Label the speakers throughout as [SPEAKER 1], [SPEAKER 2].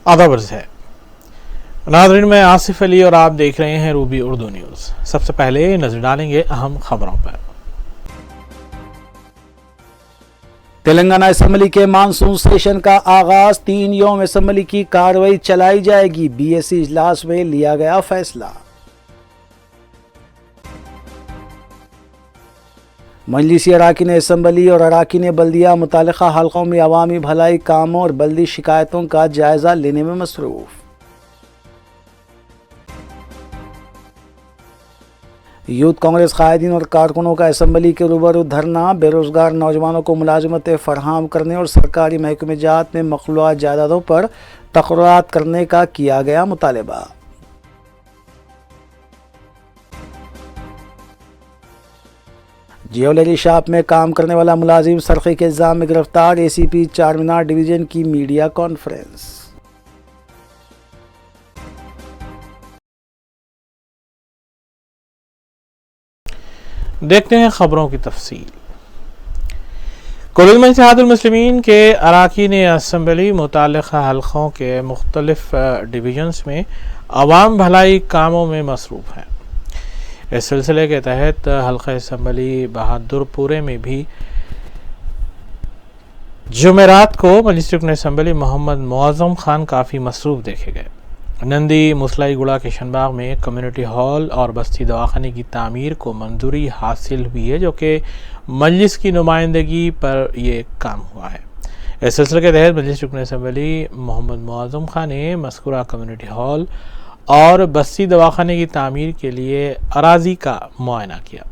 [SPEAKER 1] आदाब है नाज़रीन, मैं आसिफ अली और आप देख रहे हैं रूबी उर्दू न्यूज़। सबसे पहले नजर डालेंगे अहम खबरों पर।
[SPEAKER 2] तेलंगाना असेंबली के मानसून सेशन का आगाज, 3 यौम असेंबली की कार्रवाई चलाई जाएगी। बीएससी इजलास में लिया गया फैसला। मजलिसी अराकीन असेंबली और अराकीन बल्दिया मुतालिका हल्कों में अवामी भलाई कामों और बल्दी शिकायतों का जायजा लेने में मसरूफ। यूथ कांग्रेस कायदीन और कारकुनों का असेंबली के रूबरू धरना, बेरोजगार नौजवानों को मुलाजमतें फराहम करने और सरकारी महकमे जात में मखलूआ जायदादों पर तकर्रात करने का किया गया मुतालबा। ज्वेलरी शॉप में काम करने वाला मुलाजिम सरक़ी के इल्ज़ाम में गिरफ्तार। एसीपी चारमीनार डिवीज़न की मीडिया कॉन्फ्रेंस।
[SPEAKER 1] देखते हैं खबरों की तफसील। कुल मिलाकर इत्तेहादुल मुस्लिमीन के अराकीन असेंबली मुतालिका हल्कों के मुख्तलिफ डिवीजन्स में अवाम भलाई कामों में मसरूफ़ हैं। इस सिलसिले के तहत हल्का असेंबली बहादुरपुरे में भी जुमेरात को मजलिस रुकन असेंबली मोहम्मद मुअज़्ज़म खान काफ़ी मसरूफ़ देखे गए। नंदी मुसलाईगुड़ा किशनबाग में कम्युनिटी हॉल और बस्ती दवाखाने की तामीर को मंजूरी हासिल हुई है, जो कि मजलिस की नुमाइंदगी पर यह काम हुआ है। इस सिलसिले के तहत मजलिस रुकन असेंबली मोहम्मद मुअज़्ज़म खान ने मज़कूरा कम्युनिटी हॉल और बस्ती दवाखाने की तामीर के लिए अराजी का मुआयना किया।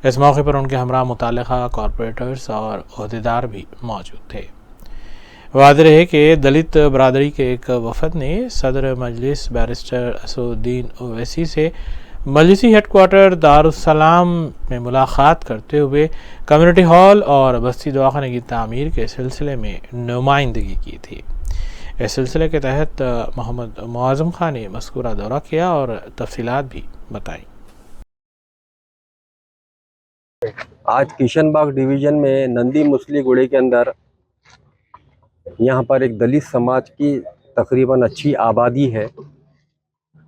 [SPEAKER 1] इस मौके पर उनके हमरा मुतालिका कॉरपोरेटर्स और ओहदेदार भी मौजूद थे। वाज़ेह है कि दलित बरादरी के एक वफद ने सदर मजलिस बैरिस्टर असदुद्दीन ओवैसी से मजलिसी हेडक्वार्टर दारुस्सलाम में मुलाकात करते हुए कम्युनिटी हॉल और बस्ती दवाखाने की तामीर के सिलसिले में नुमाइंदगी की थी। इस सिलसिले के तहत मोहम्मद मुअज़्ज़म खान ने मज़कूरा दौरा किया और तफसीलात भी बताई।
[SPEAKER 3] आज किशनबाग डिवीज़न में नंदी मुसलीगुड़े के अंदर यहाँ पर एक दलित समाज की तकरीबन अच्छी आबादी है।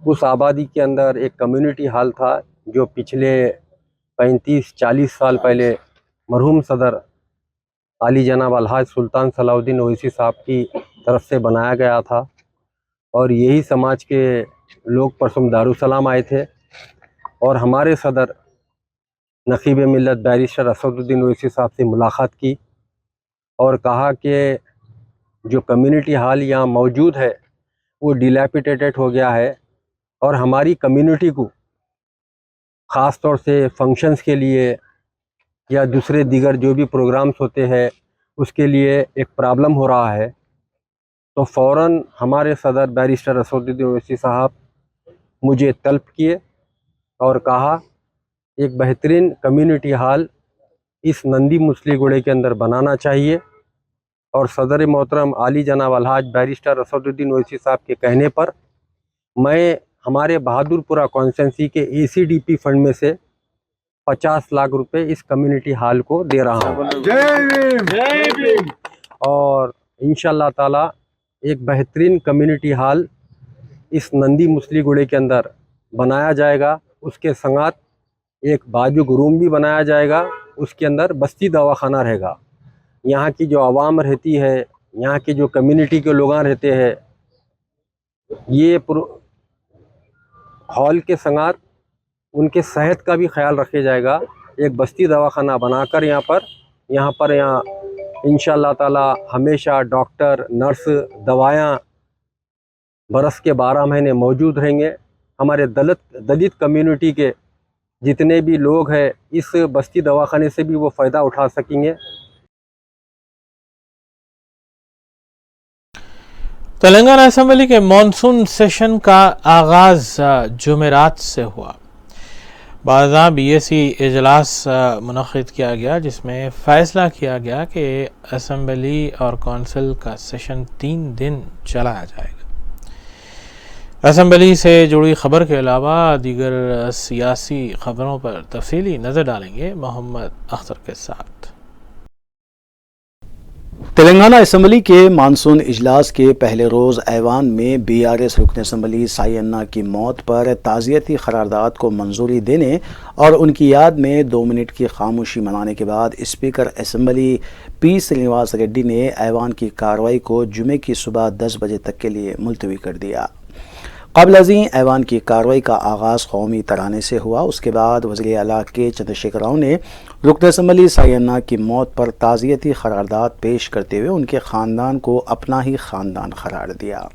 [SPEAKER 3] उस आबादी के अंदर एक कम्युनिटी हॉल था जो पिछले 35-40 साल पहले मरहूम सदर आली जनाब अलहाज सुल्तान सलाउद्दीन ओवैसी साहब की तरफ से बनाया गया था और यही समाज के लोग परसों दारुसलाम आए थे और हमारे सदर नकीब मिल्लत बैरिस्टर असदुद्दीन ओवैसी साहब से मुलाकात की और कहा कि जो कम्युनिटी हॉल यहाँ मौजूद है वो डिलैपिडेटेड हो गया है और हमारी कम्युनिटी को ख़ास तौर से फंक्शंस के लिए या दूसरे दीगर जो भी प्रोग्राम्स होते हैं उसके लिए एक प्रॉब्लम हो रहा है। तो फ़ौरन हमारे सदर बैरिस्टर असदुद्दीन ओवैसी साहब मुझे तलब किए और कहा एक बेहतरीन कम्युनिटी हॉल इस नंदी मुसलीगुड़े के अंदर बनाना चाहिए और सदर मोहतरम आली जनाब अलहाज बैरिस्टर असदुद्दीन ओवैसी साहब के कहने पर मैं हमारे बहादुरपुरा कॉन्स्टिट्यूंसी के एसीडीपी फंड में से 50 लाख रुपए इस कम्युनिटी हॉल को दे रहा हूँ और इंशाअल्लाह ताला एक बेहतरीन कम्युनिटी हॉल इस नंदी मुसलीगुड़े के अंदर बनाया जाएगा। उसके संगात एक बाजुक रूम भी बनाया जाएगा, उसके अंदर बस्ती दवाखाना रहेगा। यहाँ की जो आवाम रहती है, यहाँ की जो कम्युनिटी के लोग रहते हैं, ये हॉल के संगात उनके सेहत का भी ख्याल रखा जाएगा। एक बस्ती दवाखाना बनाकर यहाँ पर इंशाअल्लाह ताला हमेशा डॉक्टर नर्स दवायाँ बरस के 12 महीने मौजूद रहेंगे। हमारे दलित कम्युनिटी के जितने भी लोग हैं इस बस्ती दवाखाने से भी वो फ़ायदा उठा सकेंगे।
[SPEAKER 1] तेलंगाना असेंबली के मानसून सेशन का आगाज़ जुमेरात से हुआ। बाज़ा बीएससी इजलास मुनक़िद किया गया, जिसमें फ़ैसला किया गया कि असेंबली और कौंसिल का सेशन 3 दिन चलाया जाएगा। असेंबली से जुड़ी खबर के अलावा दीगर सियासी खबरों पर तफसीली नज़र डालेंगे मोहम्मद अख्तर के साथ।
[SPEAKER 2] तेलंगाना असम्बली के मानसून इजलास के पहले रोज़ ऐवान में बीआरएस रुकन असम्बली साई अन्ना की मौत पर ताज़ियती करारदाद को मंजूरी देने और उनकी याद में 2 मिनट की खामोशी मनाने के बाद speaker assembly P Srinivas Reddy ने ऐवान की कार्रवाई को जुमे की सुबह 10 बजे तक के लिए मुलतवी कर दिया। क़ब्ल अज़ीं ऐवान की कार्रवाई का आगाज़ कौमी तराने से हुआ। उसके बाद वज़ीर आला के चंद्रशेखर राव ने रुकन असम्बली साई अन्ना की मौत पर ताज़ियती करारदाद पेश करते हुए उनके ख़ानदान को अपना ही ख़ानदान करार दिया।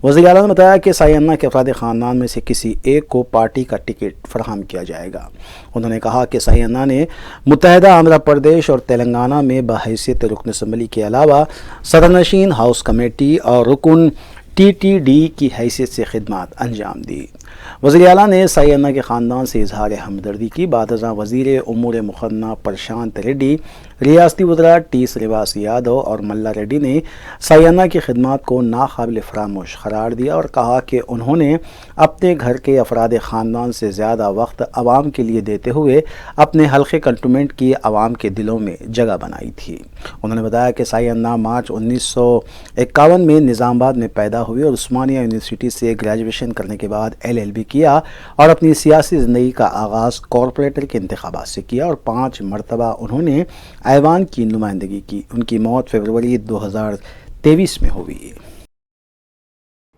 [SPEAKER 2] वज़ीर आला ने बताया कि साई अन्ना के अफराद ख़ानदान में से किसी एक को पार्टी का टिकट फराहम किया जाएगा। उन्होंने कहा कि साई अन्ना ने मुत्तहिदा आंध्र प्रदेश और तेलंगाना में बहैसियत रुकन असम्बली के अलावा सदरनशीन हाउस कमेटी और रुकन टीटीडी की हैसियत से खिदमत अंजाम दी। वज़ीर आला ने साई अन्ना के ख़ानदान से इजहार हमदर्दी की। बादशाह वज़ीर उमूर मुक़न्ना प्रशांत रेड्डी, रियासती वज़रा टी श्रीनिवास यादव और मल्ला रेड्डी ने साई अन्ना की खिदमत को नाकाबिल फरामोश करार दिया और कहा कि उन्होंने अपने घर के अफराद ख़ानदान से ज़्यादा वक्त आवाम के लिए देते हुए अपने हल्के कंटोनमेंट की आवाम के दिलों में जगह बनाई थी। उन्होंने बताया कि साई अन्ना मार्च 1951 में निज़ामाबाद में पैदा हुए और उस्मानिया यूनिवर्सिटी से ग्रेजुएशन करने के बाद LLB किया और अपनी सियासी ज़िंदगी का आगाज़ कॉरपोरेटर के इंतखाबात से किया और 5 मरतबा उन्होंने ऐवान की नुमाइंदगी की। उनकी मौत फरवरी 2023 में हुई।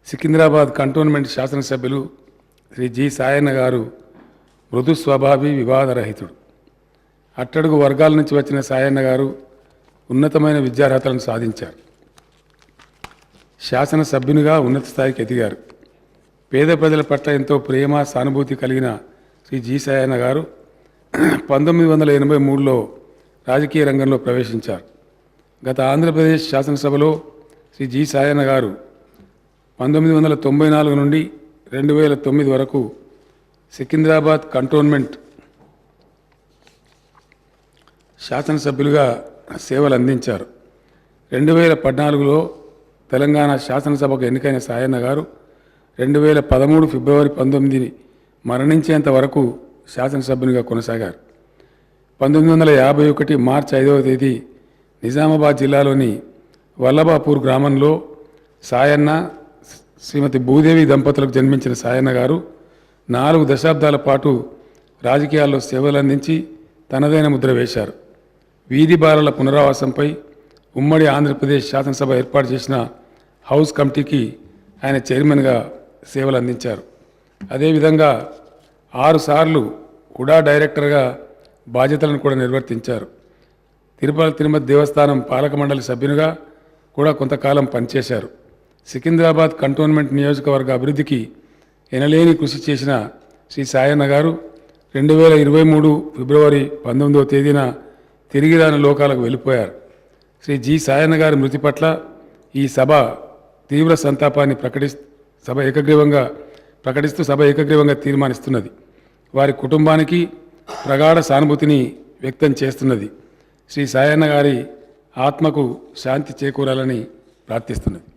[SPEAKER 4] సికింద్రాబాద్ కంటోన్మెంట్ శాసనసభ్యులు శ్రీ జి సాయన్న గారు మృదు స్వభావి వివాదరహితుడు. అట్టడుగు వర్గాల నుంచి వచ్చిన సాయన్న గారు ఉన్నతమైన విద్యార్హతలను సాధించారు. శాసనసభ్యునిగా ఉన్నత స్థాయికి ఎదిగారు. పేద ప్రజల పట్ల ఎంతో ప్రేమ సానుభూతి కలిగిన శ్రీ జి సాయన్న గారు 1983లో రాజకీయ రంగంలో ప్రవేశించారు. గత ఆంధ్రప్రదేశ్ శాసనసభలో శ్రీ జి సాయన్న గారు 1994 నుండి 2009 వరకు సికింద్రాబాద్ కంటోన్మెంట్ శాసనసభ్యులుగా సేవలు అందించారు. 2014లో తెలంగాణ శాసనసభకు ఎన్నికైన సాయన్న గారు 2013 ఫిబ్రవరి 19 మరణించేంత వరకు శాసనసభ్యునిగా కొనసాగారు. 1951 మార్చి 5వ తేదీ నిజామాబాద్ జిల్లాలోని వల్లభాపూర్ గ్రామంలో సాయన్న శ్రీమతి భూదేవి దంపతులకు జన్మించిన సాయన్న గారు 4 దశాబ్దాల పాటు రాజకీయాల్లో సేవలు అందించి తనదైన ముద్ర వేశారు. వీధి బాలల పునరావాసంపై ఉమ్మడి ఆంధ్రప్రదేశ్ శాసనసభ ఏర్పాటు చేసిన హౌస్ కమిటీకి ఆయన చైర్మన్గా సేవలు అందించారు. అదేవిధంగా 6 సార్లు హుడా డైరెక్టర్గా బాధ్యతలను కూడా నిర్వర్తించారు. తిరుపతి దేవస్థానం పాలక మండలి సభ్యునిగా కూడా కొంతకాలం పనిచేశారు. సికింద్రాబాద్ కంటోన్మెంట్ నియోజకవర్గ అభివృద్ధికి ఎనలేని కృషి చేసిన శ్రీ సాయన్న గారు 2023 ఫిబ్రవరి 19వ తేదీన తిరిగి రాని లోకాలకు వెళ్ళిపోయారు. శ్రీ జి సాయన్న గారి మృతి పట్ల ఈ సభ తీవ్ర సంతాపాన్ని ప్రకటిస్తూ సభ ఏకగ్రీవంగా తీర్మానిస్తున్నది. వారి కుటుంబానికి ప్రగాఢ సానుభూతిని వ్యక్తం చేస్తున్నది. శ్రీ సాయన్న గారి ఆత్మకు శాంతి చేకూరాలని ప్రార్థిస్తున్నది.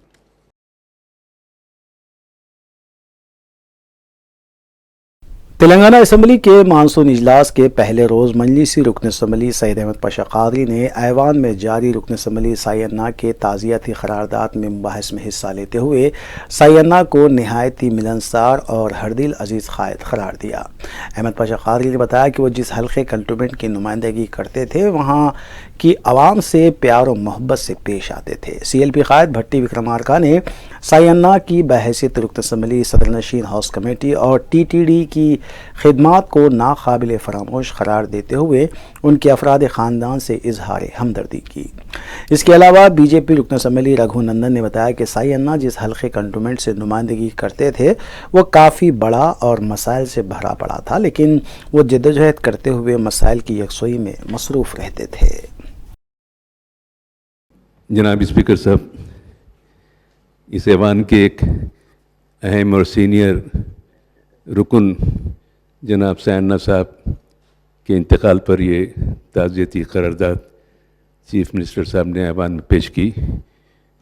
[SPEAKER 2] तेलंगाना असम्बली के मानसून इजलास के पहले रोज़ मजलिसी रुकन असम्बली सईद अहमद पाशा कादरी ने ऐवान में जारी रुकन असम्बली साई अन्ना के ताज़ियती करारदाद में बहस में हिस्सा लेते हुए साई अन्ना को नहायती मिलनसार और हरदिल अजीज़ क़ायद करार दिया। अहमद पाशा कादरी ने बताया कि वो जिस हल्के कंटोनमेंट की नुमाइंदगी करते थे वहाँ की आवाम से प्यार और मोहब्बत से पेश आते थे। CLP क़ायद भट्टी विक्रमार्का ने साई अन्ना की बहैसियत रुकन असम्बली सदरनशीन हाउस कमेटी और TTD की खिदमात को नाकाबिल फरामोश करार देते हुए उनके अफराद ख़ानदान से इजहार हमदर्दी की। इसके अलावा BJP रुकन असम्बली रघुनंदन ने बताया कि साई अन्ना जिस हल्के कंटोनमेंट से नुमाइंदगी करते थे वो काफ़ी बड़ा और मसाइल से भरा पड़ा था, लेकिन वो जद्दोजहद करते हुए मसाइल की यकसोई में मसरूफ़ रहते थे।
[SPEAKER 5] जनाब स्पीकर साहब, इस ऐवान के एक अहम और सीनियर रुकन जनाब साई अन्ना साहब के इंतकाल पर ये ताज़ियती करारदाद चीफ मिनिस्टर साहब ने ऐवान में पेश की।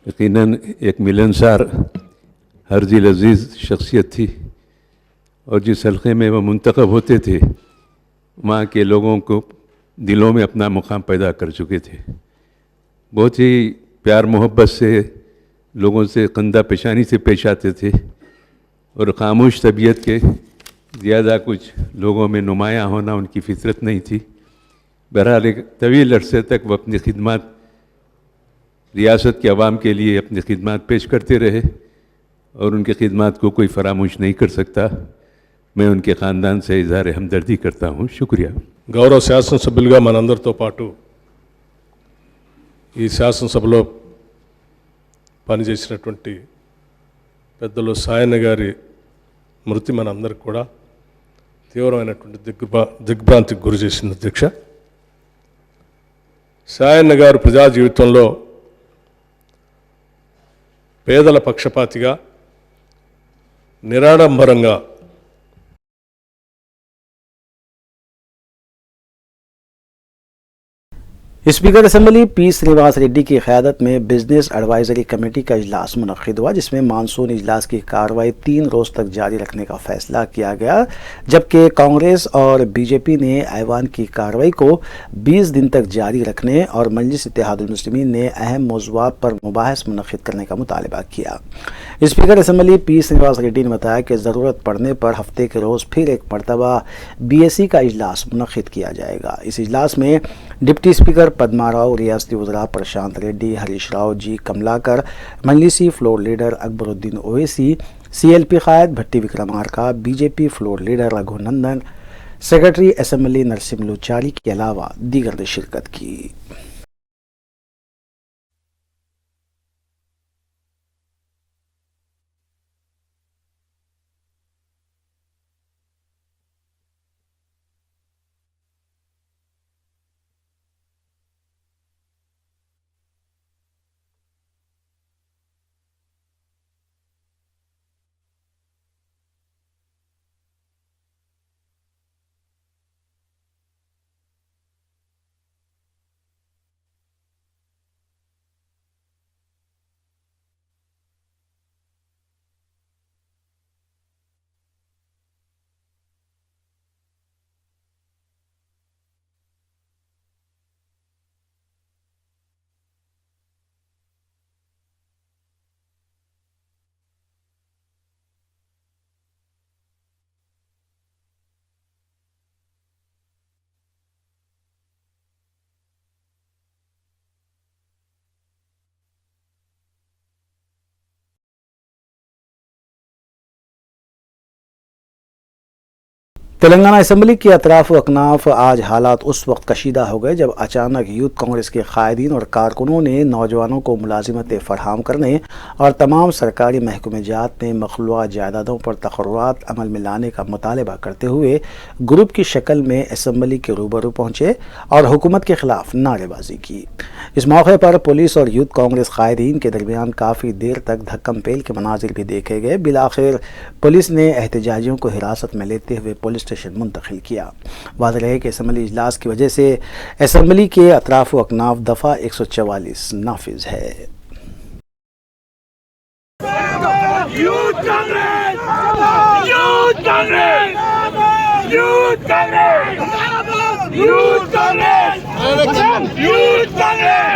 [SPEAKER 5] यकीनन एक मिलनसार हरदिल अजीज़ शख्सियत थी और जिस हल्के में वह मुंतखब होते थे वहाँ के लोगों को दिलों में अपना मुकाम पैदा कर चुके थे। बहुत ही प्यार मोहब्बत से लोगों से कंधा पेशानी से पेश आते थे और खामोश तबीयत के, ज़्यादा कुछ लोगों में नुमायाँ होना उनकी फितरत नहीं थी। बहरहाल एक तवील अरसे तक वो अपनी खिदमत रियासत के अवाम के लिए अपनी खिदमत पेश करते रहे और उनकी खिदमत को कोई फरामोश नहीं कर सकता। मैं उनके ख़ानदान से इज़हार हमदर्दी करता हूँ। शुक्रिया।
[SPEAKER 6] గౌరవ శాసనసభ్యులుగా మనందరితో పాటు ఈ శాసనసభలో పనిచేసినటువంటి పెద్దలు సాయన్న గారి మృతి మనందరికి కూడా తీవ్రమైనటువంటి దిగ్భ్రాంతికి గురి చేసింది అధ్యక్ష. సాయన్న గారు ప్రజా జీవితంలో పేదల పక్షపాతిగా నిరాడంబరంగా
[SPEAKER 2] speaker assembly P Srinivas Reddy की क़यादत में बिजनेस एडवाइजरी कमेटी का इजलास मुनक्किद हुआ, जिसमें मानसून इजलास की कार्रवाई 3 रोज़ तक जारी रखने का फैसला किया गया, जबकि कांग्रेस और बीजेपी ने ऐवान की कार्रवाई को 20 दिन तक जारी रखने और मजलिस इत्तेहादुल मुस्लिमीन ने अहम मौज़ूआत पर मुबाहिस मुनक्किद करने का मुतालबा किया। Speaker assembly P Srinivas Reddy ने बताया कि ज़रूरत पड़ने पर हफ्ते के रोज़ फिर एक मरतबा BSE का इजलास मुनक्किद किया जाएगा। इस इजलास में डिप्टी स्पीकर पद्मा राव, रियासती वज़रा प्रशांत रेड्डी, हरीश राव जी कमलाकर, मजलिसी floor leader Akbaruddin Owaisi, CLP कायद Bhatti Vikramarka, BJP floor leader Raghunandan, secretary assembly Narasim Luchari के अलावा दीगर ने शिरकत की। तेलंगाना असम्बली के अतराफ व अकनाफ आज हालात उस वक्त कशीदा हो गए जब अचानक यूथ कांग्रेस के कायदीन और कारकुनों ने नौजवानों को मुलाजिमतें फराहम करने और तमाम सरकारी महकमेजात में मखलूआ जायदादों पर तकर्रुरात अमल में लाने का मुतालबा करते हुए ग्रुप की शक्ल में असम्बली के रूबरू पहुँचे और हुकूमत के खिलाफ नारेबाजी की। इस मौके पर पुलिस और यूथ कांग्रेस कायदीन के दरमियान काफ़ी देर तक धक्कम पेल के मनाजिर भी देखे गए। बिलाखिर पुलिस ने एहतजाजियों को हिरासत में लेते हुए पुलिस स्टेशन मुंतकिल किया। वाज़ेह है कि असम्बली इजलास की वजह से असम्बली के अतराफ व अकनाफ दफ़ा 144 नाफिज है।
[SPEAKER 7] Youth Congress, youth Congress, youth Congress, youth Congress, youth Congress,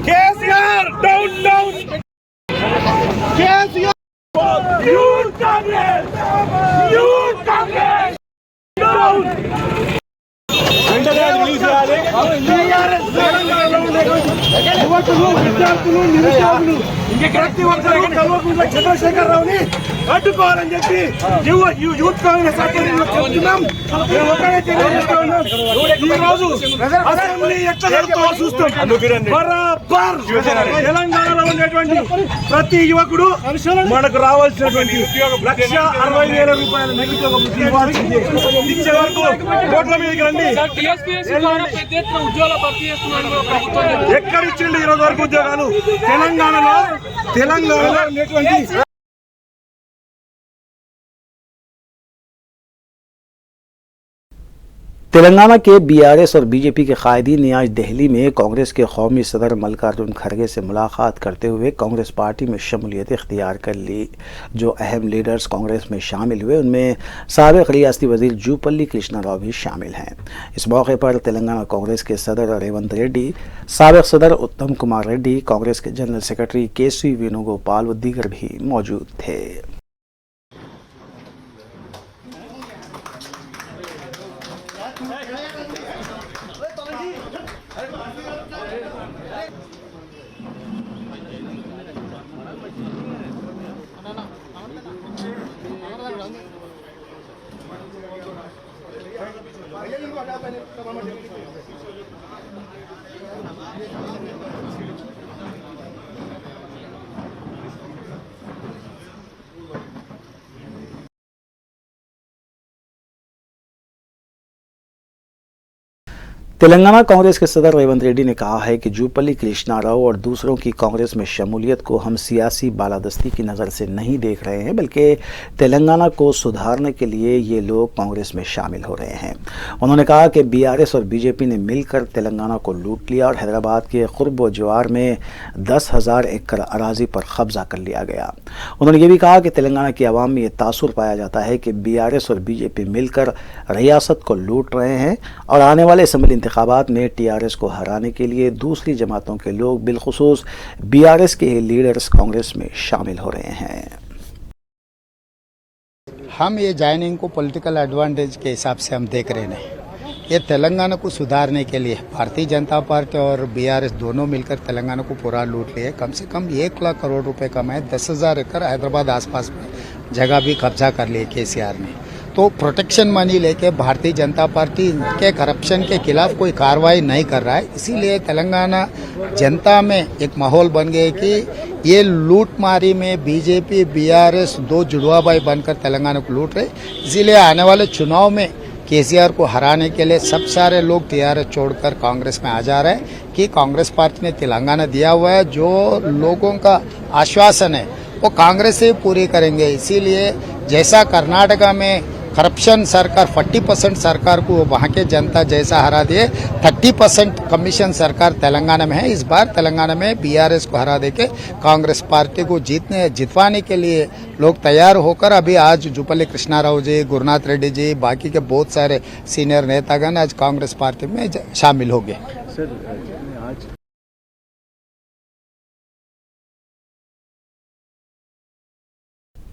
[SPEAKER 7] KCR down down, KCR youth Congress, youth Congress down. యువకులు, విద్యార్థులు, నిరుద్యోగులు ప్రతి ఒక్కరూ కల్వకుంట్ల చంద్రశేఖర్ రావుని అడ్డుకోవాలని చెప్పి యూత్ కాంగ్రెస్ ఆధ్వర్యంలో చెప్తున్నాం. మేము ఒకటే తెలియజేస్తా ఉన్నాం, ఈ రోజు అసెంబ్లీ ఎట్లా జరుగుతుందో చూస్తాం. బరాబర్ తెలంగాణలో ఉన్నటువంటి ప్రతి యువకుడు మనకు రావాల్సినటువంటి 1,60,000 రూపాయల నిరుద్యోగ వృత్తి ఇవ్వాల్సిందే. ఇచ్చే వరకు కోట్ల మీదకి రండి. ఎక్కడిచ్చిండి ఈరోజు వరకు ఉద్యోగాలు? తెలంగాణలో ఉన్నటువంటి
[SPEAKER 2] तेलंगाना के बीआरएस और बीजेपी के कायदीन ने आज दिल्ली में कांग्रेस के कौमी सदर मल्लिकार्जुन खड़गे से मुलाकात करते हुए कांग्रेस पार्टी में शमूलियत इख्तियार कर ली। जो अहम लीडर्स कांग्रेस में शामिल हुए उनमें साबिक रियासती वजीर जूपल्ली कृष्णा राव भी शामिल हैं। इस मौके पर तेलंगाना कांग्रेस के सदर रेवंत रेड्डी, साबिक सदर उत्तम कुमार रेड्डी, कांग्रेस के जनरल सेक्रेटरी केसी वेणुगोपाल व दीगर भी मौजूद थे। तेलंगाना कांग्रेस के सदर रेवंत रेड्डी ने कहा है कि जूपल्ली कृष्णा राव और दूसरों की कांग्रेस में शमूलियत को हम सियासी बालादस्ती की नज़र से नहीं देख रहे हैं, बल्कि तेलंगाना को सुधारने के लिए ये लोग कांग्रेस में शामिल हो रहे हैं। उन्होंने कहा कि बीआरएस और बीजेपी ने मिलकर तेलंगाना को लूट लिया और हैदराबाद के कुर्ब व जवार में 10,000 एकड़ अराजी पर कब्जा कर लिया गया। उन्होंने ये भी कहा कि तेलंगाना की आवाम में ये तासुर पाया जाता है कि बीआरएस और बीजेपी मिलकर रियासत को लूट रहे हैं और आने वाले असेंबली इंतखाबात में टीआरएस को हराने के लिए दूसरी जमातों के लोग बिलखुसूस बीआरएस के लीडर्स कांग्रेस में शामिल हो रहे हैं।
[SPEAKER 8] हम ये ज्वाइनिंग को पॉलिटिकल एडवांटेज के हिसाब से हम देख रहे हैं। ये तेलंगाना को सुधारने के लिए भारतीय जनता पार्टी और बीआरएस दोनों मिलकर तेलंगाना को पूरा लूट लिए। कम से कम 1 लाख करोड़ रुपए कमाए, 10,000 एकड़ हैदराबाद आसपास में जगह भी कब्जा कर लिए केसीआर ने। तो प्रोटेक्शन मनी लेके भारतीय जनता पार्टी के करप्शन के खिलाफ कोई कार्रवाई नहीं कर रहा है। इसीलिए तेलंगाना जनता में एक माहौल बन गया कि ये लूटमारी में बीजेपी बीआरएस दो जुड़वा भाई बनकर तेलंगाना को लूट रहे। इसीलिए आने वाले चुनाव में केसीआर को हराने के लिए सब सारे लोग टीआरएस छोड़कर कांग्रेस में आ जा रहे हैं कि कांग्रेस पार्टी ने तेलंगाना दिया हुआ है, जो लोगों का आश्वासन है वो कांग्रेस से पूरी करेंगे। इसीलिए जैसा कर्नाटका में करप्शन सरकार 40% सरकार को वहाँ के जनता जैसा हरा दिए, 30% कमीशन सरकार तेलंगाना में है। इस बार तेलंगाना में बीआरएस को हरा देके कांग्रेस पार्टी को जितवाने के लिए लोग तैयार होकर अभी आज जूपल्ली कृष्णा राव जी, गुरुनाथ रेड्डी जी, बाकी के बहुत सारे सीनियर नेतागण आज कांग्रेस पार्टी में शामिल हो गए।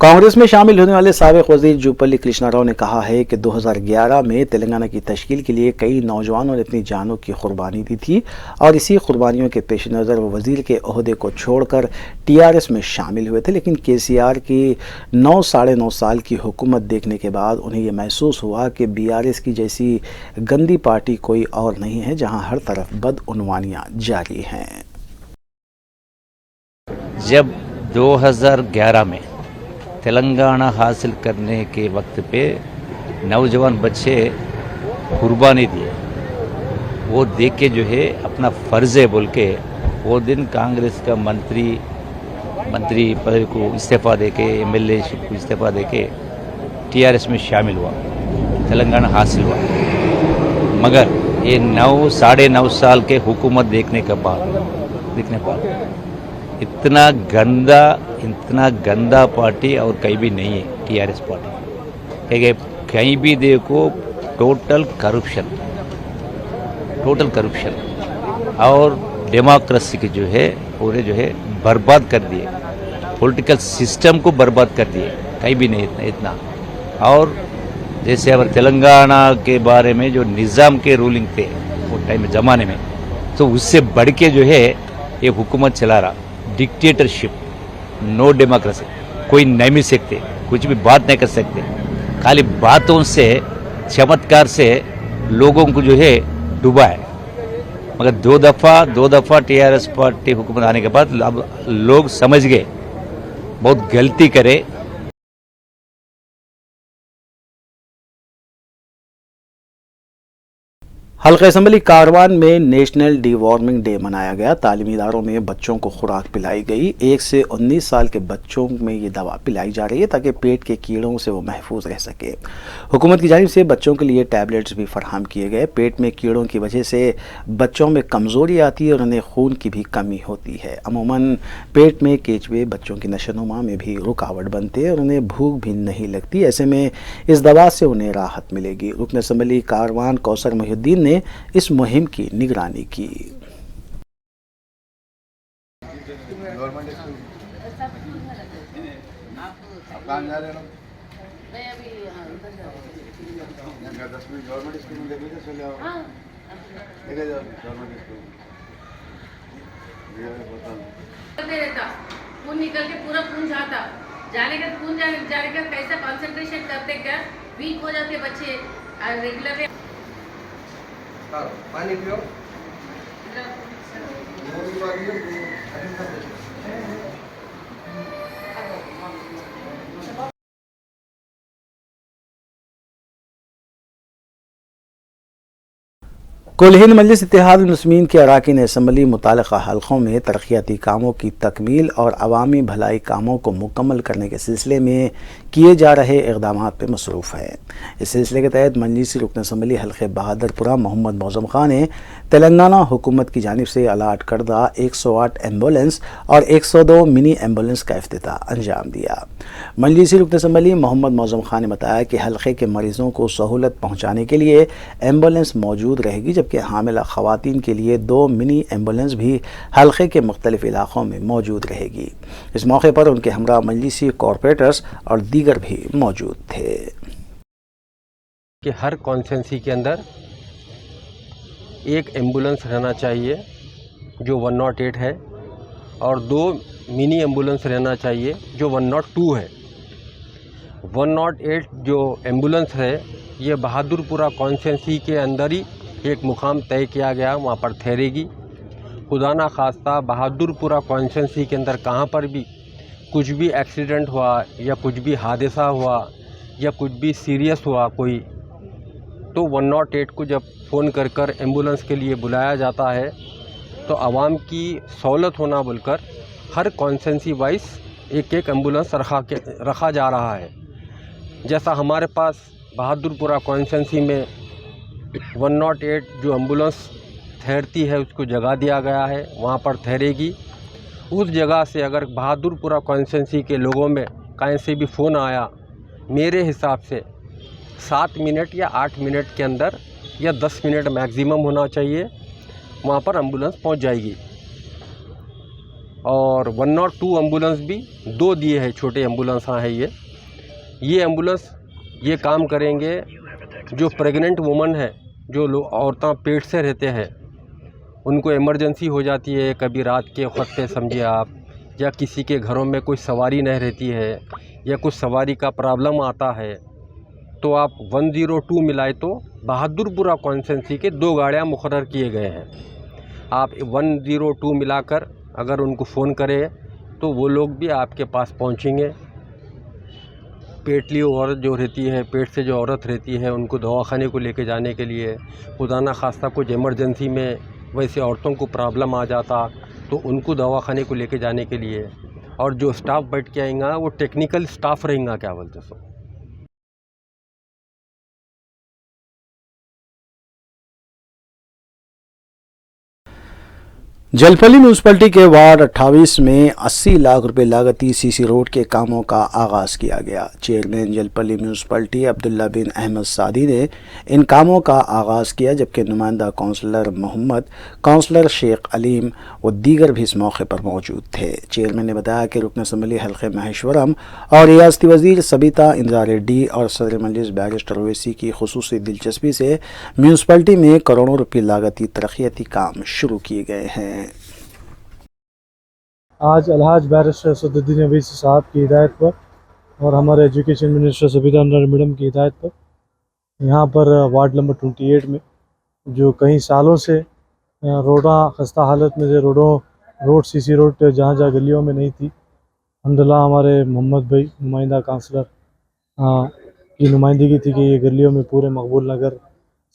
[SPEAKER 2] कांग्रेस में शामिल होने वाले साबिक वजीर जूपल्ली कृष्णा राव ने कहा है कि 2011 में तेलंगाना की तश्कील के लिए कई नौजवानों ने अपनी जानों की कुर्बानी दी थी और इसी कुर्बानियों के पेश नज़र वो वजीर के ओहदे को छोड़कर टीआरएस में शामिल हुए थे। लेकिन केसीआर की 9 साढ़े 9 साल की हुकूमत देखने के बाद उन्हें यह महसूस हुआ कि बीआरएस की जैसी गंदी पार्टी कोई और नहीं है, जहां हर तरफ बदउनवानियां जारी हैं।
[SPEAKER 9] जब 2011 में तेलंगाना हासिल करने के वक्त पे नौजवान बच्चे कुर्बानी दिए, वो देख के जो है अपना फ़र्ज़ है बोल के वो दिन कांग्रेस का मंत्री पद को इस्तीफ़ा दे के, एमएलए शिप को इस्तीफ़ा दे के टीआरएस में शामिल हुआ, तेलंगाना हासिल हुआ। मगर ये 9 साढ़े 9 साल के हुकूमत देखने पर इतना गंदा पार्टी और कहीं भी नहीं है टीआरएस पार्टी। कहीं भी देखो टोटल करप्शन और डेमोक्रेसी के जो है पूरे जो है बर्बाद कर दिए, पॉलिटिकल सिस्टम को बर्बाद कर दिए, कहीं भी नहीं इतना। और जैसे अगर तेलंगाना के बारे में जो निज़ाम के रूलिंग थे वो टाइम ज़माने में, तो उससे बढ़ के जो है ये हुकूमत चला रहा, डिक्टेटरशिप, नो डेमोक्रेसी, कोई नहीं मिल सकते, कुछ भी बात नहीं कर सकते, खाली बातों से चमत्कार से लोगों को जो है डूबा है। मगर दो दफ़ा टीआरएस पार्टी हुकूमत आने के बाद अब लोग समझ गए बहुत गलती करे।
[SPEAKER 2] हल्का असम्बली कारवान में नेशनल डीवॉर्मिंग डे मनाया गया। तालीमी इदारों में बच्चों को खुराक पिलाई गई। 1 से 19 साल के बच्चों में ये दवा पिलाई जा रही है ताकि पेट के कीड़ों से वो महफूज रह सके। हुकूमत की जानिब से बच्चों के लिए टैबलेट्स भी फराहम किए गए। पेट में कीड़ों की वजह से बच्चों में कमज़ोरी आती है और उन्हें खून की भी कमी होती है। अमूमन पेट में केचुए बच्चों की नशोनुमा में भी रुकावट बनते हैं और उन्हें भूख भी नहीं लगती। ऐसे में इस दवा से उन्हें राहत मिलेगी। रुकन असम्बली कारवान कौसर मोहिउद्दीन ने इस मुहिम की निगरानी की।
[SPEAKER 10] खून निकल के पूरा खून जाता जाने का खून जाने का कैसा कंसंट्रेशन करते क्या वीक हो जाते बच्चे रेगुलर
[SPEAKER 3] पानी पियो।
[SPEAKER 2] कुल हिंद मजलिस इत्तेहाद मुस्लिमीन के अरकान असम्बली मुतालिका हल्कों में तरक्याती कामों की तकमील और अवामी भलाई कामों को मुकम्मल करने के सिलसिले में किए जा रहे इक़दामात पर मसरूफ़ है। इस सिलसिले के तहत मजलिसी रुकन असम्बली हल्के बहादुरपुरा मोहम्मद मौज़म खान ने तेलंगाना हुकूमत की जानिब से अलाट करदा 108 एम्बुलेंस और 102 मिनी एम्बुलेंस का इफ्तिताह अंजाम दिया। मजलिसी रुकन असम्बली मोहम्मद मौज़म खान ने बताया कि हल्के के मरीज़ों को सहूलत पहुँचाने के लिए एम्बुलेंस मौजूद रहेगी, जबकि हामिला ख़वातीन के लिए 2 मिनी एम्बुलेंस भी हल्के के मुख्तलिफ इलाक़ों में मौजूद रहेगी। इस मौके पर उनके हमरा मजलिसी कॉरपोरेटर्स और दीगर भी मौजूद थे।
[SPEAKER 3] कि हर कॉन्स्टिट्यूंसी के अंदर एक एम्बुलेंस रहना चाहिए जो 108 है और 2 मिनी एम्बुलेंस रहना चाहिए जो 102 है। 108 जो एम्बुलेंस है ये बहादुरपुरा कॉन्स्टिट्यूंसी के अंदर ही एक मुकाम तय किया गया, वहाँ पर ठहरेगी। खुदा ना खास्ता बहादुरपुरा कॉन्स्टिट्यूंसी के अंदर कहाँ पर भी कुछ भी एक्सीडेंट हुआ या कुछ भी हादसा हुआ या कुछ भी सीरियस हुआ कोई, तो 108 को जब फ़ोन कर कर एम्बुलेंस के लिए बुलाया जाता है तो आवाम की सहूलत होना बोलकर हर कॉन्स्टिट्यूंसी वाइज एक एक एम्बुलेंस रखा जा रहा है। जैसा हमारे पास बहादुरपुरा कॉन्स्टिट्यूंसी में 108 जो एम्बुलेंस ठहरती है उसको जगह दिया गया है, वहाँ पर ठहरेगी। उस जगह से अगर बहादुरपुरा कॉन्स्टिट्यूंसी के लोगों में कहीं से भी फ़ोन आया, मेरे हिसाब से 7 मिनट या 8 मिनट के अंदर या 10 मिनट मैक्सिमम होना चाहिए, वहाँ पर एम्बुलेंस पहुँच जाएगी। और 102 एम्बुलेंस भी 2 दिए हैं, छोटे एम्बुलेंस हैं ये एम्बुलेंस ये काम करेंगे। जो प्रेग्नेंट वुमन है, जो औरतें पेट से रहते हैं, उनको इमरजेंसी हो जाती है, कभी रात के वक्त पे समझिए आप, या किसी के घरों में कोई सवारी नहीं रहती है या कुछ सवारी का प्रॉब्लम आता है, तो आप 102 मिलाए तो बहादुरपुरा कॉन्स्टिट्यूंसी के 2 गाड़ियाँ मुकर्रर किए गए हैं। आप 102 मिलाकर अगर उनको फ़ोन करें तो वो लोग भी आपके पास पहुंचेंगे। पेटली औरत जो रहती है, पेट से जो औरत रहती है, उनको दवाखाने को लेके जाने के लिए, खुदा ना खास्ता कुछ इमरजेंसी में वैसे औरतों को प्रॉब्लम आ जाता तो उनको दवाखाने को लेके जाने के लिए, और जो स्टाफ बैठ के आएगा वो टेक्निकल स्टाफ रहेगा, क्या बोलते सो।
[SPEAKER 2] जलपली म्यूनसिपलिटी के वार्ड 28 में 80 लाख रुपए लागती सीसी रोड के कामों का आगाज़ किया गया। चेयरमैन जलपली म्यूनसिपलिटी अब्दुल्ला बिन अहमद सादी ने इन कामों का आगाज़ किया, जबकि नुमाइंदा काउंसलर मोहम्मद, काउंसलर शेख अलीम व दीगर भी इस मौके पर मौजूद थे। चेयरमैन ने बताया कि रुकन असम्बली हल्के महेश्वरम और रियासती वज़ीर सबिता इंदिरा रेड्डी और सदर मजलिस बैरिस्टर ओवैसी की खुसूसी दिलचस्पी से म्यूनसिपलिटी में करोड़ों रुपये लागती तरक्याती काम शुरू किए गए हैं।
[SPEAKER 11] आज अलहाज बैरिस्टर सदुद्दीन ओवैसी साहब की हिदायत पर और हमारे एजुकेशन मिनिस्टर सबिता मैडम की हिदायत पर यहाँ पर वार्ड नंबर 28 में जो कई सालों से रोडा खस्ता हालत में से रोड सीसी रोड जहाँ जहाँ गलियों में नहीं थी, अल्हम्दुलिल्लाह हमारे मोहम्मद भाई नुमाइंदा काउंसलर की नुमाइंदगी थी कि ये गलियों में पूरे मकबूल नगर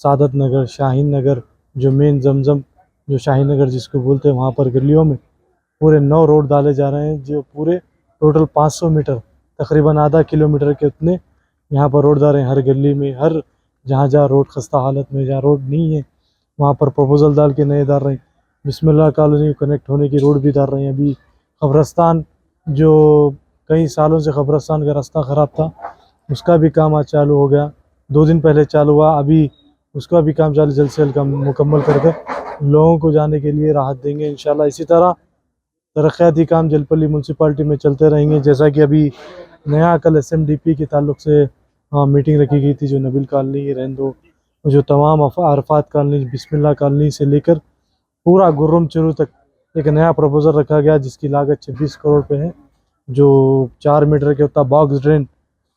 [SPEAKER 11] सादत नगर, शाहीन नगर, जो मेन जमजम जो शाहीन नगर जिसको बोलते हैं, वहाँ पर गलियों में पूरे 9 रोड डाले जा रहे हैं, जो पूरे टोटल 500 मीटर, तकरीबन आधा किलोमीटर के उतने यहाँ पर रोड डाल रहे हैं। हर गली में, हर जहाँ जहाँ रोड खस्ता हालत में, जहाँ रोड नहीं है वहाँ पर प्रपोजल डाल के नए डाल रहे हैं। बिस्मिल्लाह कॉलोनी कनेक्ट होने की रोड भी डाल रहे हैं। अभी कब्रस्तान, जो कई सालों से कब्रस्तान का रास्ता ख़राब था, उसका भी काम आज चालू हो गया। 2 दिन पहले चालू हुआ, अभी उसका भी काम जल्द से जल्द मुकम्मल करके लोगों को जाने के लिए राहत देंगे इंशाल्लाह। इसी तरह तरक्याती काम जलपल्ली म्यूनसिपाल्टी में चलते रहेंगे। जैसा कि अभी नया कल SMDP के ताल्लुक से मीटिंग रखी गई थी, जो नबील कॉलोनी, रहंदो, जो तमाम अरफात कॉलोनी, बिस्मिल्लाह कॉलोनी से लेकर पूरा गुर्रम चरू तक एक नया प्रपोजल रखा गया, जिसकी लागत 26 करोड़ पे है। जो 4 मीटर के उतना बॉक्स ड्रेन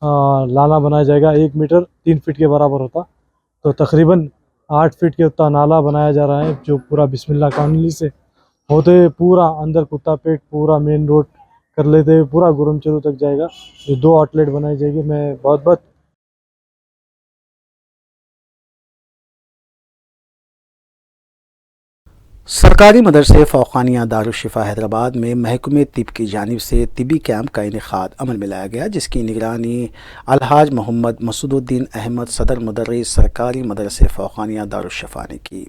[SPEAKER 11] नाला बनाया जाएगा, 1 मीटर 3 फीट के बराबर होता, तो तकरीबन 8 फीट के उतना नाला बनाया जा रहा है, जो पूरा बिस्मिल्लाह कॉलोनी से होते पूरा अंदर कुत्ता पेट पूरा मेन रोड कर लेते हुए पूरा गुरम चरू तक जाएगा। जो 2 आउटलेट बनाई जाएगी। मैं बहुत बहुत
[SPEAKER 2] सरकारी मदरसे फ़ौक़ानिया दारुश्शिफ़ा हैदराबाद में महकमे तिब की जानिब से तिबी कैंप का इनेकाद अमल में लाया गया, जिसकी निगरानी अलहाज मोहम्मद मसूदुद्दीन अहमद सदर मुदर्रिस सरकारी मदरसे फ़ौक़ानिया दारुश्शिफ़ा ने की।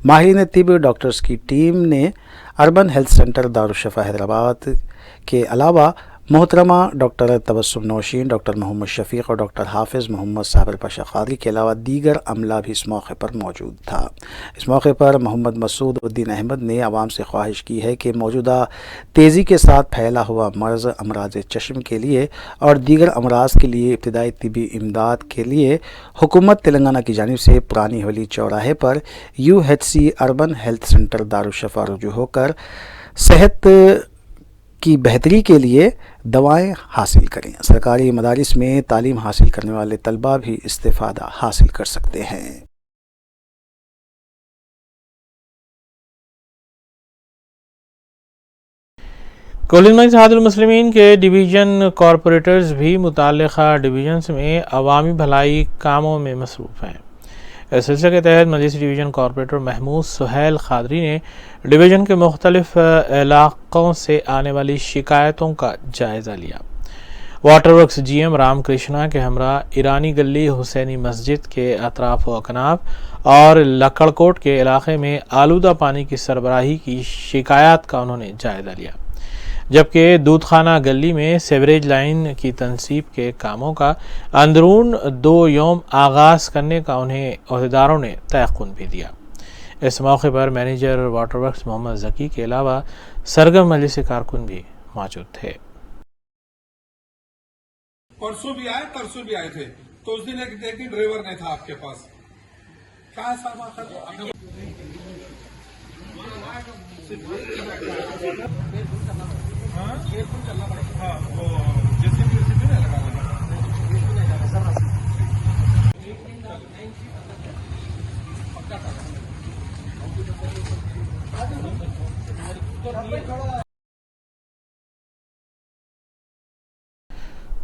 [SPEAKER 2] माहिरीन तिब डॉक्टर्स की टीम ने अर्बन हेल्थ सेंटर दारुश्शिफ़ा हैदराबाद के अलावा मोहतरमा डॉक्टर तबस्सुम नौशीन, डॉक्टर मोहम्मद शफ़ीक़ और डॉक्टर हाफिज़ मोहम्मद साबिर पाशा क़ादरी के अलावा दीगर अमला भी इस मौके पर मौजूद था। इस मौके पर मोहम्मद मसूदुद्दीन अहमद ने आवाम से ख्वाहिश की है कि मौजूदा तेज़ी के साथ फैला हुआ मर्ज़ अमराज़ चश्म के लिए और दीगर अमराज के लिए इब्तिदाई तिबी इमदाद के लिए हुकूमत तेलंगाना की जानिब से पुरानी हवेली चौराहे पर UHC अर्बन हेल्थ सेंटर दारुश्शिफ़ा रुजू होकर सेहत की बेहतरी के लिए दवाएं हासिल करें। सरकारी मदारिस में तालीम हासिल करने वाले तलबा भी इस्तिफ़ादा हासिल कर सकते हैं।
[SPEAKER 1] कोलिन इत्तेहादुल मुस्लिमीन के डिवीज़न कॉरपोरेटर्स भी मुताल्लिक़ा डिवीज़न्स में अवामी भलाई कामों में मसरूफ़ हैं। इस सिलसिले के तहत मजलिस डिवीज़न कॉरपोरेटर महमूद सुहैल क़ादरी ने डिवीज़न के मुख्तलिफ़ इलाक़ों से आने वाली शिकायतों का जायज़ा लिया। वाटर वर्क्स GM रामकृष्णा के हमरा ईरानी गली, हुसैनी मस्जिद के अतराफ व अकनाफ और लकड़कोट के इलाके में आलूदा पानी की सरबराही की शिकायत का उन्होंने जायज़ा लिया, जबकि दूधखाना गली में सेवरेज लाइन की तनसीब के कामों का अंदरून 2 यौम आगाज़ करने का उन्हें अहदेदारों ने तयक़ुन भी दिया। इस मौके पर manager water works Mohammad Zaki के अलावा सरगर्म मजलिस कारकुन भी मौजूद थे।
[SPEAKER 7] परसों भी आए, तरसों भी आए थे, तो उस दिन एक दिन ड्राइवर नहीं था आपके पास। क्या है साहब आपका? हाँ, वो जैसे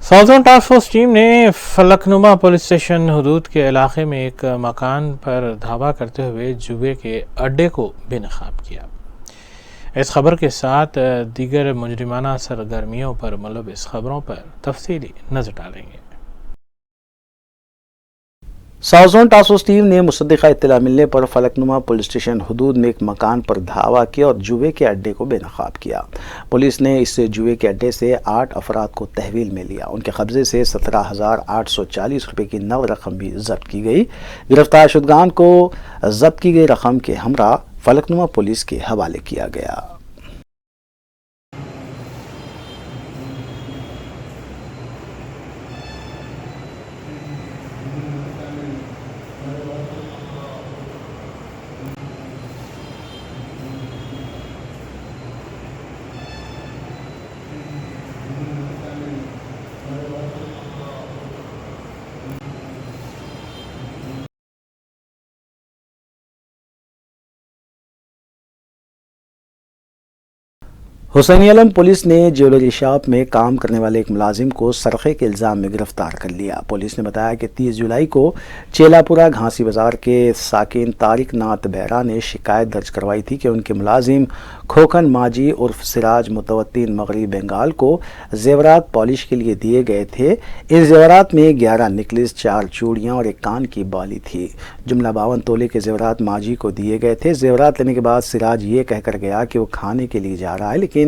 [SPEAKER 1] साउथर्न टास्क फोर्स टीम ने फलकनुमा पुलिस स्टेशन हुदूद के इलाके में एक मकान पर धावा करते हुए जुए के अड्डे को बेनकाब किया। इस खबर के साथ दीगर मुजरिमाना सरगर्मियों पर मुलविस खबरों पर तफसीली नजर डालेंगे।
[SPEAKER 2] साउथर्न टास्क फोर्स टीम ने मुसद्दिक़ा इत्तला मिलने पर फलकनुमा पुलिस स्टेशन हुदूद में एक मकान पर धावा किया और जुए के अड्डे को बेनकाब किया। पुलिस ने इस जुए के अड्डे से 8 अफराद को तहवील में लिया। उनके कब्जे से 17,840 रुपये की नकद रकम भी जब्त की गई। गिरफ्तार शुदगान को जब्त की गई रकम के हमरा फलकनुमा पुलिस के हवाले किया गया। हुसैनी आलम पुलिस ने ज्वेलरी शॉप में काम करने वाले एक मुलाजिम को सरक़े के इल्ज़ाम में गिरफ्तार कर लिया। पुलिस ने बताया कि 30 जुलाई को चेलापुरा घासी बाजार के साकिन तारिक नाथ बेहरा ने शिकायत दर्ज करवाई थी कि उनके मुलाजिम खोखन माजी उर्फ सिराज मुतवत्तिन मगरबी बंगाल को जेवरात पॉलिश के लिए दिए गए थे। इन जेवरात में 11 नेकलेस, 4 चूड़ियाँ और एक कान की बाली थी। जुमला 52 तोले के जेवरात माजी को दिए गए थे। जेवरात लेने के बाद सिराज ये कहकर गया कि वो खाने के लिए जा रहा है, लेकिन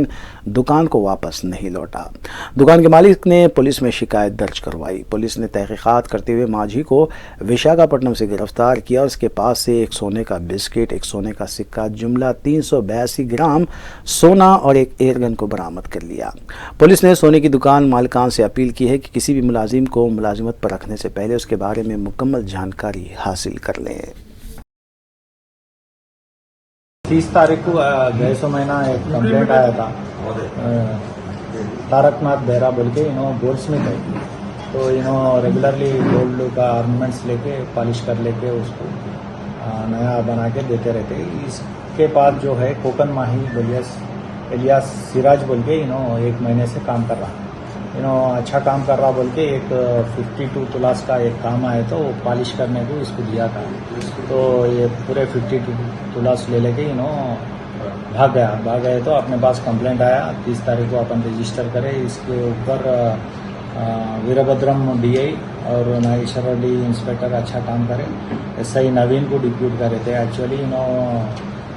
[SPEAKER 2] दुकान को वापस नहीं लौटा। दुकान के मालिक ने पुलिस में शिकायत दर्ज करवाई। पुलिस ने तहकीकात करते हुए मांझी को विशाखापट्टनम से गिरफ्तार किया और उसके पास से एक सोने का बिस्किट, एक सोने का सिक्का, जुमला 382 ग्राम सोना और एक एयरगन को बरामद कर लिया। पुलिस ने सोने की दुकान मालिकान से अपील की है कि किसी भी मुलाजिम को मुलाजिमत पर रखने से पहले उसके बारे में मुकम्मल जानकारी हासिल कर लें।
[SPEAKER 12] 30 तारीख को गए सो महीना एक कंप्लेंट आया था तारकनाथ बेहरा बोल के गोल्ड स्मिथ है, तो रेगुलरली गोल्ड का ऑर्नामेंट्स लेके पॉलिश कर लेके उसको नया बना के देते रहते। इसके बाद जो है कोकन माही एलियास सिराज बोल के 1 महीने से काम कर रहा, अच्छा काम कर रहा बोल के एक 52 तुलास का एक काम आया तो पॉलिश करने को इसको दिया था, तो ये पूरे 52 तुलास ले लेके भाग गए तो अपने पास कंप्लेंट आया। 30 तारीख को अपन रजिस्टर करे। इसके ऊपर वीरभद्रम डीआई और नागेश्वर रेड्डी इंस्पेक्टर अच्छा काम करे, SI नवीन को डिप्यूट करे थे। एक्चुअली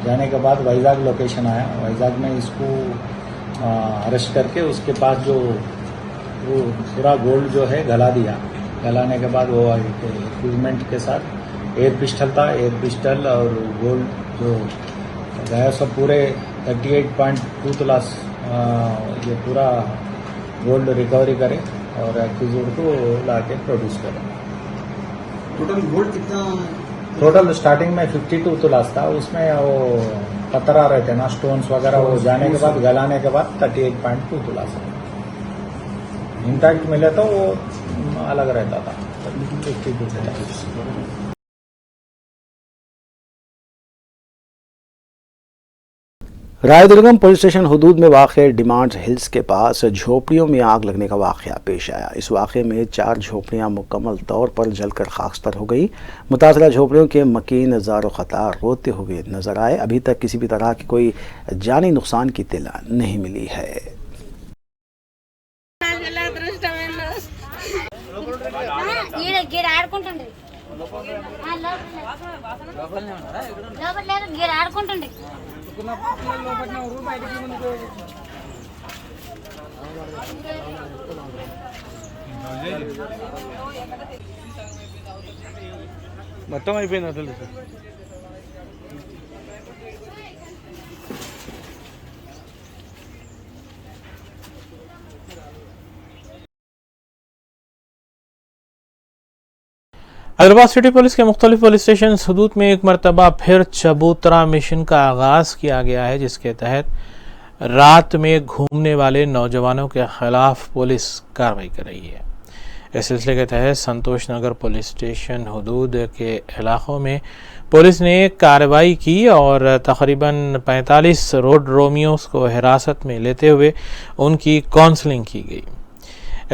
[SPEAKER 12] जाने के बाद वैजाग लोकेशन आया, वैजाग में इसको अरेस्ट करके उसके पास जो वो पूरा गोल्ड जो है गला दिया। गलाने के बाद वो इक्विपमेंट के साथ एयर पिस्टल था, एयर पिस्टल और गोल्ड जो गया सब पूरे 38.2 तुलास ये पूरा गोल्ड रिकवरी करे और एक्यूज्ड को ला के प्रोड्यूस करे।
[SPEAKER 13] टोटल गोल्ड कितना?
[SPEAKER 12] टोटल स्टार्टिंग में 52 तुलास था, उसमें वो पत्थर आ रहे थे ना, स्टोन्स वगैरह, वो जाने के बाद गलाने के बाद 38.2 तुलास इंटैक्ट मिले तो वो अलग रहता था 52 तुलास।
[SPEAKER 2] रायदुर्गम पुलिस स्टेशन हुदूद में वाक़ डिमांड हिल्स के पास झोपड़ियों में आग लगने का वाक़या पेश आया। इस वाक़े में 4 झोपड़ियाँ मुकम्मल तौर पर जलकर खाकस्तर हो गई। मुतासरा झोपड़ियों के मकीन ज़ारो ख़तार रोते हुए नजर आए। अभी तक किसी भी तरह की कोई जानी नुकसान की इत्तला नहीं मिली है।
[SPEAKER 11] మొత్తం అయిపోయింది అసలు
[SPEAKER 1] हैदराबाद सिटी पुलिस के मुख्तलिफ पुलिस स्टेशन हदूद में एक मरतबा फिर चबूतरा मिशन का आगाज़ किया गया है, जिसके तहत रात में घूमने वाले नौजवानों के खिलाफ पुलिस कार्रवाई कर रही है। इस सिलसिले के तहत संतोष नगर पुलिस स्टेशन हदूद के इलाकों में पुलिस ने कार्रवाई की और तकरीबन 45 रोड रोमियोस को हिरासत में लेते हुए उनकी काउंसलिंग की गई।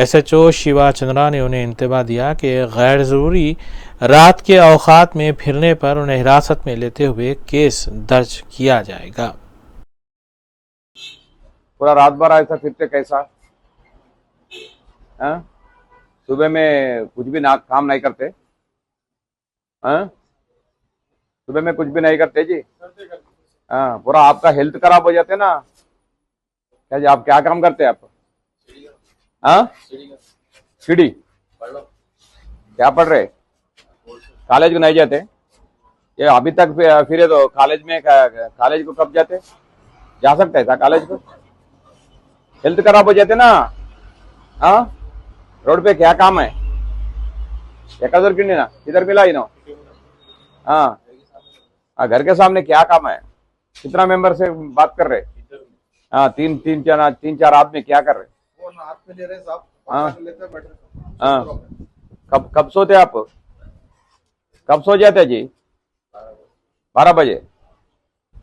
[SPEAKER 1] SHO शिवा चंद्रा ने उन्हें इंतबाह दिया कि गैर ज़रूरी रात के औकात में फिरने पर उन्हें हिरासत में लेते हुए केस दर्ज किया जाएगा।
[SPEAKER 14] पूरा रात भर ऐसा फिरते कैसा? सुबह में कुछ भी काम नहीं करते? सुबह में कुछ भी नहीं करते जी? पूरा आपका हेल्थ खराब हो जाते ना क्या जी? आप क्या काम करते हैं आप? सीढ़ी क्या पढ़ रहे? कॉलेज को नहीं जाते? ये अभी तक फिरे तो कॉलेज को कब जाते? जा सकते हैं कॉलेज को? हेल्थ खराब हो जाते ना। रोड पे क्या काम है? ना इधर मिला ही ना। घर के सामने क्या काम है? कितना मेंबर से बात कर रहे? तीन चार आदमी क्या कर रहे? कब सोते आप? कब सो जाते जी? 12 बजे।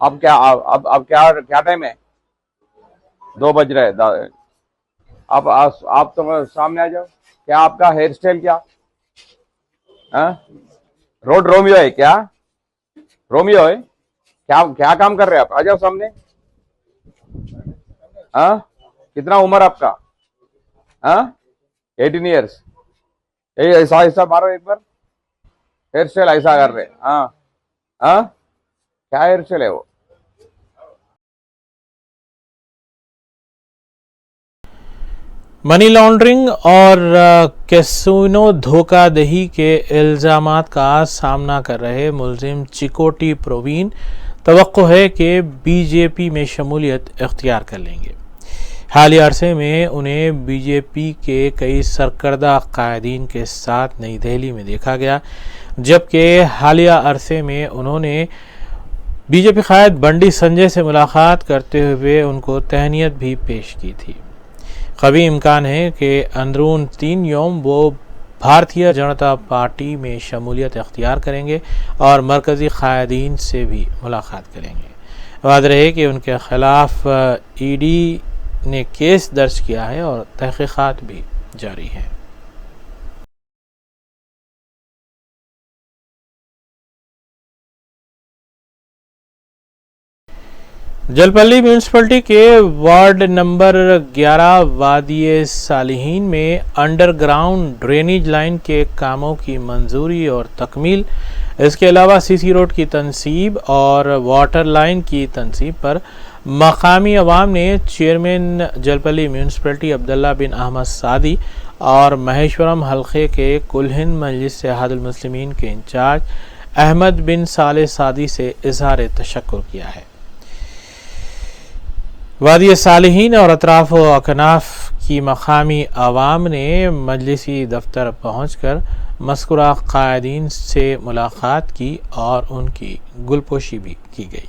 [SPEAKER 14] अब क्या टाइम है? 2 बज रहे हैं। आप तो सामने आ जाओ। क्या आपका हेयर स्टाइल क्या? रोड रोमियो है क्या? रोमियो है क्या? क्या काम कर रहे हैं आप? आ जाओ सामने। कितना उम्र आपका? 18 ईयर्स। ऐसा ऐसा मारो एक बार। हेयर स्टाइल ऐसा कर रहे। क्या हेयर स्टाइल है वो?
[SPEAKER 1] मनी लॉन्ड्रिंग और कैसीनो धोखाधड़ी के इल्ज़ामात का सामना कर रहे मुलजिम चिकोटी प्रवीण तवक्को है कि बीजेपी में शमूलियत इख्तियार कर लेंगे। हालिया अरसे में उन्हें बीजेपी के कई सरकर्दा कायदीन के साथ नई दिल्ली में देखा गया, जबकि हालिया अरसे में उन्होंने बीजेपी कायद बंडी संजय से मुलाकात करते हुए उनको तहनीत भी पेश की थी। कभी इम्कान है कि अंदरून 3 यौम वो भारतीय जनता पार्टी में शमूलियत इख्तियार करेंगे और मरकज़ी कायदीन से भी मुलाकात करेंगे। वाज़ेह रहे कि उनके खिलाफ ईडी ने केस दर्ज किया है और तहक़ीक़ात भी जारी हैं। जलपल्ली म्यूनसिपलिटी के वार्ड नंबर 11 वादिये सालिहीन में अंडरग्राउंड ड्रेनेज लाइन के कामों की मंजूरी और तकमील, इसके अलावा सीसी रोड की तनसीब और वाटर लाइन की तनसीब पर मकामी अवाम ने चेयरमैन जलपल्ली म्यूनसिपलिटी अब्दुल्ला बिन अहमद सादी और महेश्वरम हल्के के कुल हिंद मजलिस इत्तेहादुल मुस्लिमीन के इंचार्ज अहमद बिन साले सादी से इजहार तशक्कुर किया है। वादिये सालिहीन और अतराफ व अकनाफ की मकामी अवाम ने मजलिसी दफ्तर पहुंचकर मज़कूरा कायदीन से मुलाकात की और उनकी गुलपोशी भी की गई।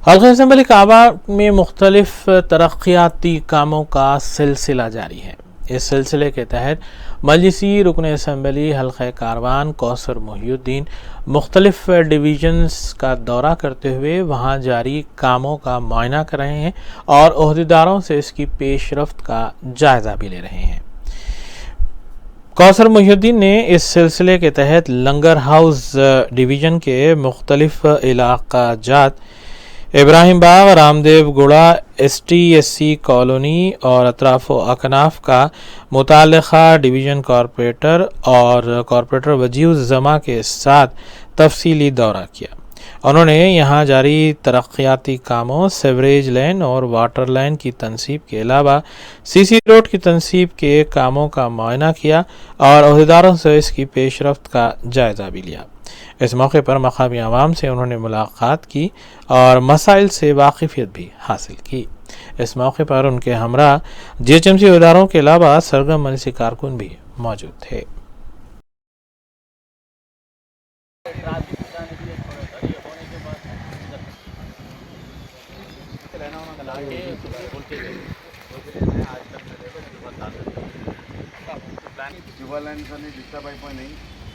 [SPEAKER 1] हल्का असम्बली काबा में मुख्तलिफ तरक्याती कामों का सिलसिला जारी है। इस सिलसिले के तहत मजलिसी रुकन असम्बली हल्का कारवान कौसर मोहिउद्दीन मुख्तलिफ डिवीजन्स का दौरा करते हुए वहाँ जारी कामों का मुआयना कर रहे हैं और ओहदेदारों से इसकी पेशरफ्त का जायज़ा भी ले रहे हैं। कौसर मोहिउद्दीन ने इस सिलसिले के तहत लंगर हाउस डिवीज़न के मुख्तलिफ इलाका जात इब्राहिम बाग, रामदेव गुड़ा, ST/SC कॉलोनी और अतराफ अकनाफ का मुताल्लिक़ा डिवीज़न कॉरपोरेटर और कॉरपोरेटर वजीउज़्ज़मा के साथ तफसीली दौरा किया। उन्होंने यहाँ जारी तरक्याती कामों, सेवरेज लाइन और वाटर लाइन की तनसीब के अलावा सीसी रोड की तनसीब के कामों का मुआयना किया और ओहदेदारों से इसकी पेशरफ्त का जायज़ा भी लिया। इस मौके पर मकामी आवाम से उन्होंने मुलाकात की और मसाइल से वाकिफियत भी हासिल की। इस मौके पर उनके हमरा GHMC ओहदेदारों के अलावा सरगर्म मजलिसी कारकुन भी मौजूद थे।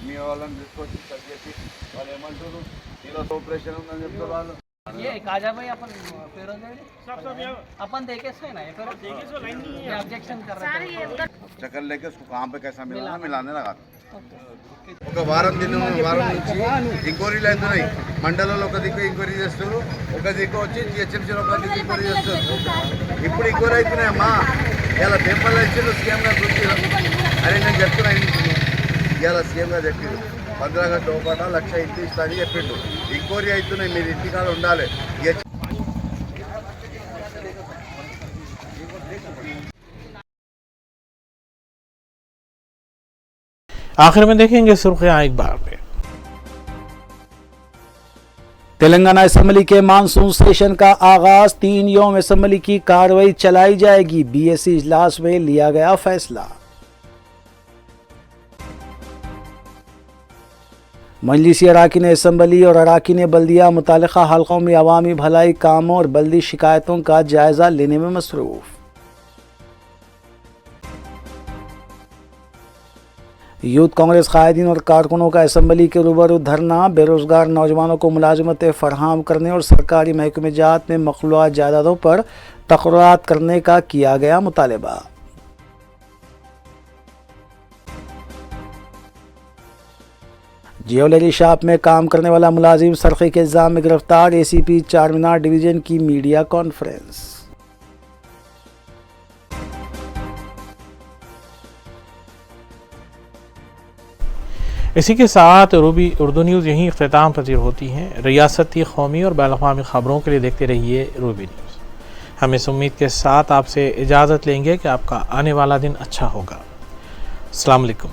[SPEAKER 15] మీ వాళ్ళని తీసుకొచ్చి చెక్ చేసి వాళ్ళు ఏమంటారు ఈరోజు ఆపరేషన్ ఉందని చెప్తారు వాళ్ళు
[SPEAKER 16] ये काजा भाई अपन फिरोज अपन देखे से ना ये ऑब्जेक्शन कर रहे हैं
[SPEAKER 15] चक्कर लेके उसको कहाँ पे कैसा मिलाना मिलाने लगा ఒక వారం నుంచి ఎంక్వైరీలు అవుతున్నాయి మండలంలో ఒక దిక్కు ఎంక్వైరీ చేస్తారు ఒక దిక్కు వచ్చి GHMCలో ఒక దిక్కు ఎంక్వైరీ చేస్తారు ఇప్పుడు ఎంక్వైరీ అవుతున్నాయమ్మా ఇలా పేపర్లో ఇచ్చిండు సీఎం గారు చూసి అరే నేను చెప్తున్నాను ఇలా సీఎం గారు చెప్పిండు 15 గంటల లోపల 1 లక్ష ఇంటి ఇస్తానని చెప్పిండు ఎంక్వైరీ అవుతున్నాయి మీరు ఇంటికాడ ఉండాలి
[SPEAKER 1] आखिर में देखेंगे सुर्खियां एक बार पे।
[SPEAKER 2] तेलंगाना असेंबली के मानसून सेशन का आगाज, 3 यौम असेंबली की कार्रवाई चलाई जाएगी। BSC इजलास में लिया गया फैसला। मजलिसी अराकीन असेंबली और अराकीन बल्दिया मुतालिका हल्कों में अवामी भलाई कामों और बल्दी शिकायतों का जायजा लेने में मसरूफ। यूथ कांग्रेस कायदीन और कारकुनों का असम्बली के रूबरू धरना बेरोजगार नौजवानों को मुलाजमतें फराहम करने और सरकारी महकमे जात में मखलूआत जायदादों पर तकरार करने का किया गया मुतालबा। ज्वेलरी शॉप में काम करने वाला मुलाजिम सरखे के इल्जाम में गिरफ्तार, एसीपी चारमीनार डिवीजन की मीडिया कॉन्फ्रेंस।
[SPEAKER 1] इसी के साथ रूबी उर्दू न्यूज़ यहीं इख्तिताम पजीर होती हैं। रियासती, कौमी और बैनुल-अक़वामी ख़बरों के लिए देखते रहिए रूबी न्यूज़। हम इस उम्मीद के साथ आपसे इजाज़त लेंगे कि आपका आने वाला दिन अच्छा होगा। अस्सलाम वालेकुम।